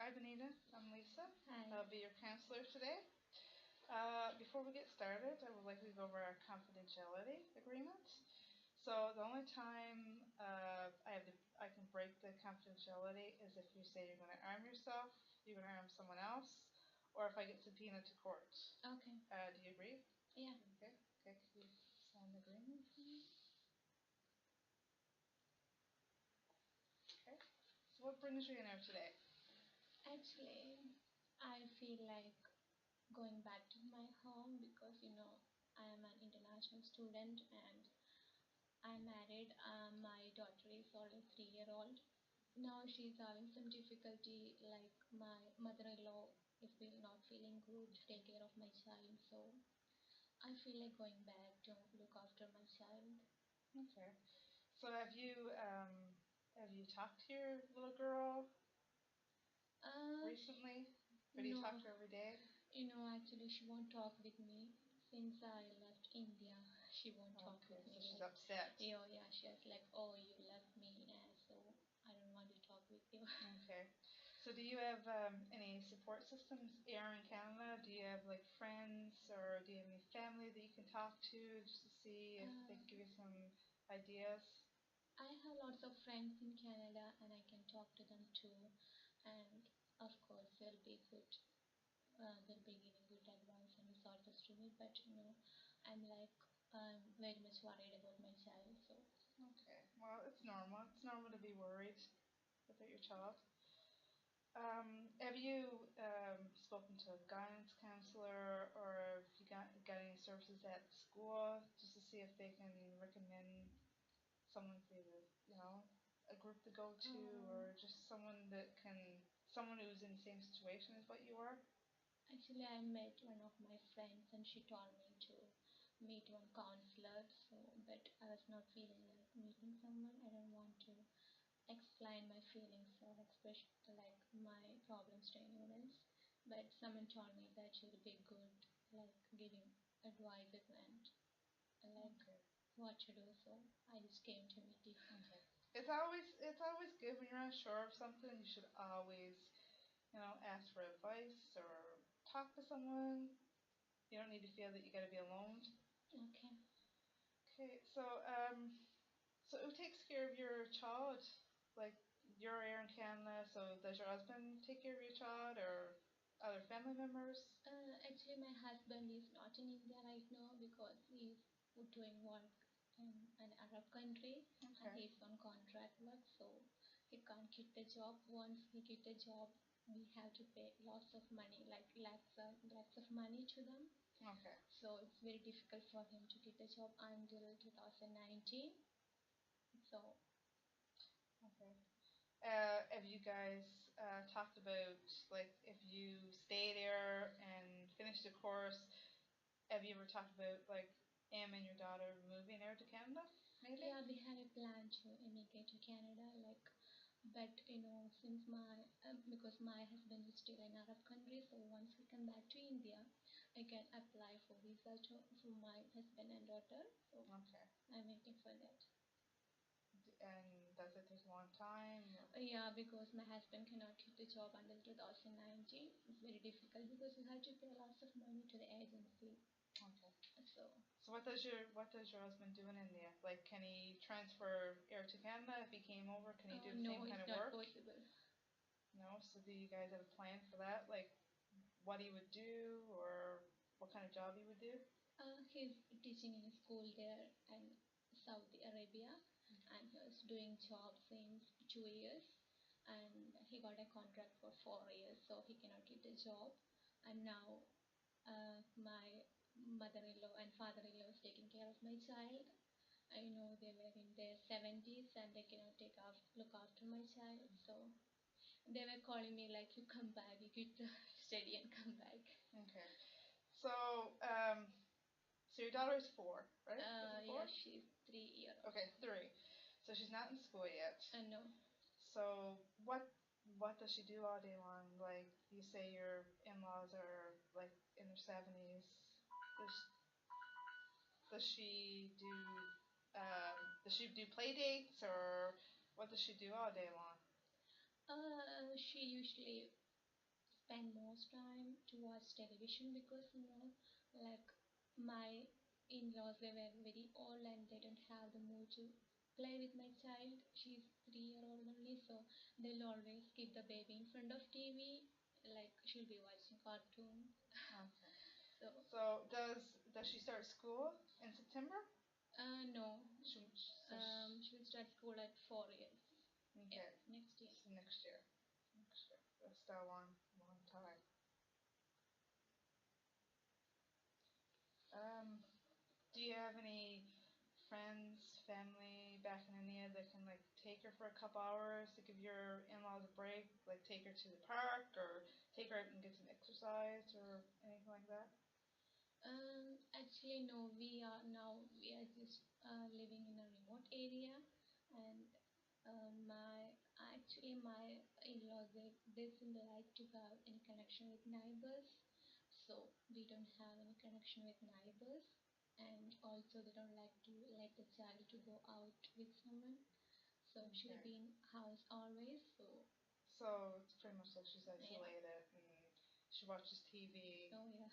Hi, Benita. I'm Lisa. Hi. I'll be your counselor today. Before we get started, I would like to go over our confidentiality agreement. So the only time I can break the confidentiality is if you say you're going to arm yourself, you're going to arm someone else, or if I get subpoenaed to court. Okay. Do you agree? Yeah. Okay. Okay. Can you sign the agreement, please? Okay. So what brings you in here today? Actually, I feel like going back to my home because I am an international student and I'm married. My daughter is only 3 year old. Now she's having some difficulty. Like my mother-in-law is not feeling good to take care of my child, so I feel like going back to look after my child. Okay. So have you talked to your little girl recently? Or do you No, talk to her every day? actually, she won't talk with me since I left India. She won't talk Okay, with so me she's like, upset. yeah, she was like, oh, you left me, so I don't want to talk with you. Okay. So do you have any support systems here in Canada? Do you have like friends or do you have any family that you can talk to just to see if they can give you some ideas? I have lots of friends in Canada, and I can talk to them too, and of course, they'll be good. They'll be giving good advice and resources to me, but I'm very much worried about my child, so. Okay. Well, it's normal. It's normal to be worried about your child. Have you spoken to a guidance counselor or have you got any services at school just to see if they can recommend someone for you to, a group to go to Um, or just someone who's in the same situation as what you are? Actually, I met one of my friends and she told me to meet one counselor. So, but I was not feeling like meeting someone. I don't want to explain my feelings or express like my problems to anyone else. But someone told me that she will be good, like giving advices and like Okay. what to do. So I just came to meet you. Okay. It's always good when you're unsure of something. You should always, ask for advice or talk to someone. You don't need to feel that you got to be alone. Okay. Okay, so who takes care of your child? Like you're here in Canada, so does your husband take care of your child or other family members? Actually, my husband is not in India right now because he's doing work in an Arab country and Okay, he's on contract work, so he can't quit the job. Once he quit the job, we have to pay lots of money, like lakhs of money to them. okay, So it's very difficult for him to quit the job until 2019. So okay. Have you guys talked about like if you stay there and finish the course? Have you ever talked about like Em and your daughter moving there to Canada? Maybe. yeah, we had a plan to immigrate to Canada, like, but since because my husband is still in Arab country, so once we come back to India, I can apply for visa for my husband and daughter. So Okay. I'm waiting for that. And does it take a long time? Yeah, because my husband cannot quit the job until 2019. It's very difficult because we have to pay lots of money to the agency. Okay. So So what does your husband do in India? Like, can he transfer here to Canada if he came over? Can he do the no, same kind it's of not work? possible. No. So do you guys have a plan for that? Like, what he would do or what kind of job he would do? He's teaching in a school there in Saudi Arabia, and he was doing job since 2 years, and he got a contract for 4 years, so he cannot get a job. And now my mother-in-law and father-in-law is taking care of my child. I know they were in their 70s and they cannot look after my child, so they were calling me like, you come back, you get the study and come back. Okay. So so your daughter is 4, right? Is it 4? Yeah, she's 3 year old. Okay, 3. So she's not in school yet. No. So what does she do all day long? Like you say your in-laws are like in their 70s. Does does she do play dates or what does she do all day long? She usually spend most time to watch television because like my in-laws, they were very old and they don't have the mood to play with my child. She's 3 year old only, so they'll always keep the baby in front of TV, like she'll be watching cartoon. Okay. So So does she start school in September? no, She, she will start school at 4 years. okay. Yeah, next year. So next year. Next year. That's still a long time. Um, do you have any friends, family back in India that can like take her for a couple hours to give your in-laws a break, like take her to the park or take her out and get some exercise or anything like that? Actually, no. We are just living in a remote area, and my in-laws, they don't like to have any connection with neighbors, so we don't have any connection with neighbors, and also they don't like to let the child to go out with someone, so she'll Okay. be in house always. So So it's pretty much like she's yeah. isolated and she watches TV Oh yeah.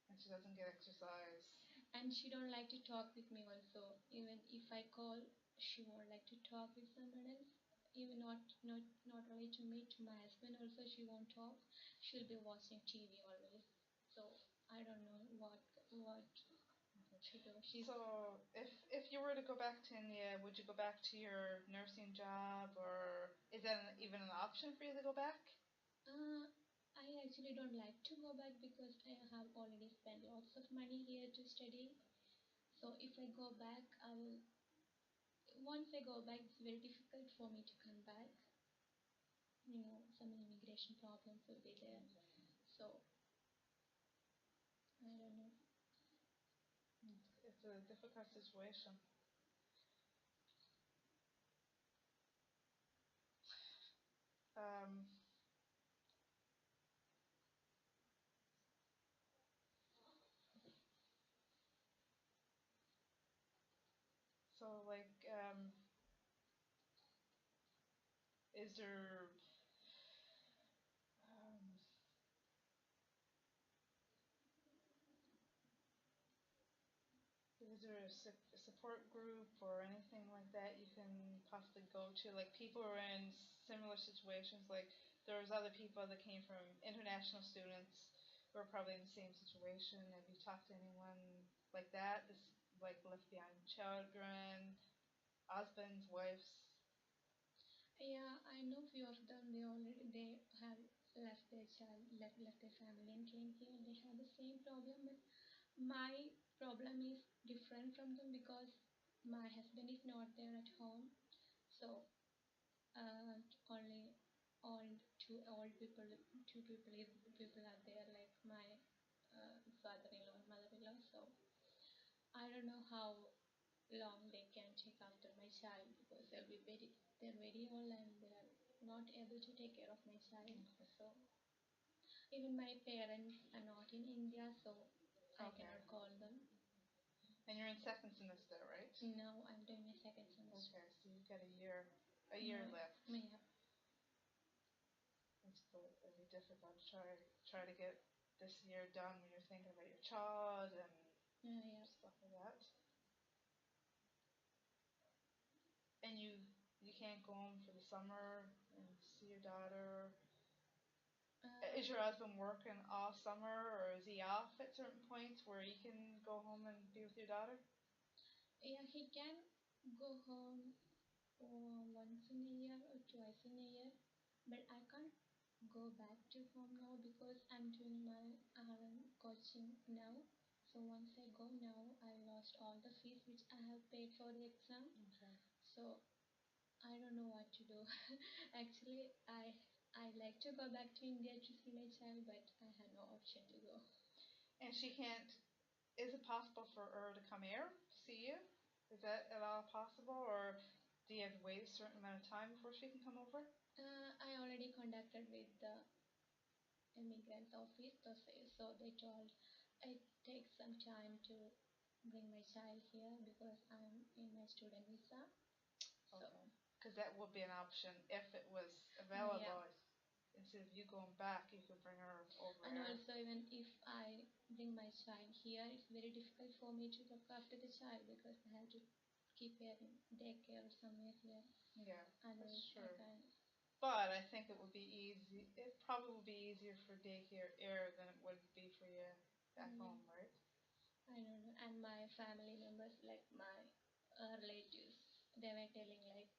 and she doesn't get exercise. And she don't like to talk with me also. Even if I call, she won't like to talk with someone else. Even not only to me, to my husband also she won't talk. She'll be watching TV always. So I don't know what to do. She's So if you were to go back to India, would you go back to your nursing job or is that even an option for you to go back? uh I actually don't like to go back because I have already spent lots of money here to study. So if I go back, I will. Once I go back, it's very difficult for me to come back. Some immigration problems will be there. So I don't know. It's a difficult situation. Um, so like, is there um, is there a support group or anything like that you can possibly go to? Like people who are in similar situations, like there was other people that came from international students who are probably in the same situation. Have you talked to anyone like that? This like left behind children, husbands, wives. Yeah, I know few of them. They have left their child, left their family and came here. They have the same problem, but my problem is different from them because my husband is not there at home. So uh, only old two old people, people are there, like my father-in-law and mother-in-law. So I don't know how long they can take after my child because they're very old and they are not able to take care of my child. Okay. So even my parents are not in India, so I Okay. cannot call them. And you're in second semester, right? Now I'm doing my second semester. Okay, so you've got a year left. Yeah. It'd be difficult to try to get this year done when you're thinking about your child and Yeah. stuff like that. And you can't go home for the summer and see your daughter. Is your husband working all summer or is he off at certain points where you can go home and be with your daughter? Yeah, he can go home once in a year or twice in a year, but I can't go back to home now because I'm doing my coaching now. So once I go now, I lost all the fees which I have paid for the exam. Okay. So I don't know what to do. Actually, I like to go back to India to see my child, but I had no option to go. And she can't. Is it possible for her to come here to see you? Is that at all possible, or do you have to wait a certain amount of time before she can come over? I already contacted with the immigrant office, so they told it takes some time to bring my child here because I'm in my student visa. So Okay. Because that would be an option if it was yeah, available in instead of you going back, you could bring her over And here. also, even if I bring my child here, it's very difficult for me to look after the child because I have to keep her in daycare or somewhere here. Yeah, Otherwise, that's I true. can. But I think it would be easy. It probably would be easier for daycare here than it would be for you back Mm, home, right? I don't know. And my family members, like my relatives, they were telling like